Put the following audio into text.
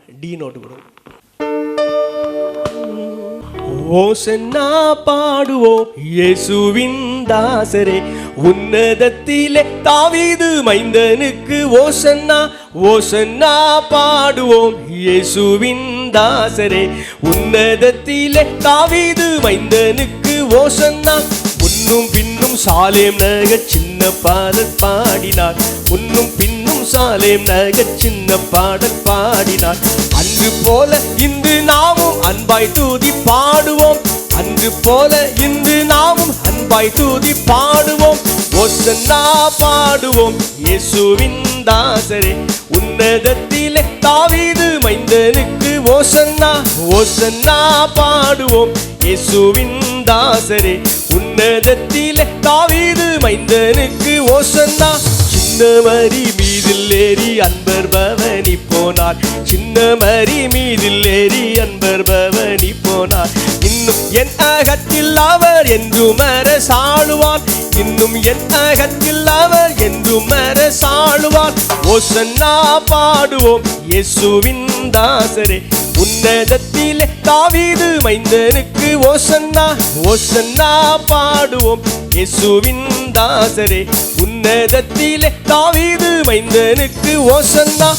D note கொடுங்க. ஓசன்னா பாடுவோம் இயேசுவின் தாசரே, உன்னதத்திலே தாவீது மைந்தனுக்கு ஓசன்னா. ஓசன்னா பாடுவோம் இயேசுவின் தாசரே, உன்னதத்திலே தாவீது மைந்தனுக்கு ஓசன்னா. முன்னும் பின்னும் சாலேம் நகர் சின்ன பாடல் பாடினார், முன்னும் பின்னும் சாலேம் நகர் சின்ன பாடல் பாடினார். அன்று போல இன்று நாமும் அன்பாய் தூதி பாடுவோம், அன்று போல இன்று நாமும் அன்பாய் தூதி பாடுவோம். ஓசன்னா பாடுவோம் இயேசுவின் தாசரே, உன்னதத்திலே தாவீது மைந்தனுக்கு ஓசன்னா. ஓசன்னா பாடுவோம் இயேசுவின் தாசரே, உன்னதத்திலே தாவீது மைந்தனுக்கு ஓசன்னா. சின்ன மரி மீதில் ஏறி அன்பர் பவனி போனார், சின்ன மரி மீதில் ஏறி அன்பர் பவனி போனார். இன்னும் என் அகத்தில் அவர் என்றும் அரசாளுவார், இன்னும் என் அகத்தில் அவர் என்றும் அரசாளுவார். ஓசன்னா பாடுவோம் இயேசுவின் தாசரே, உன்னதத்திலே தாவீது மைந்தனுக்கு ஓசன்னா. ஓசன்னா பாடுவோம் இயேசுவின் தாசரே, உன்னதத்திலே தாவீது மைந்தனுக்கு ஓசன்னா.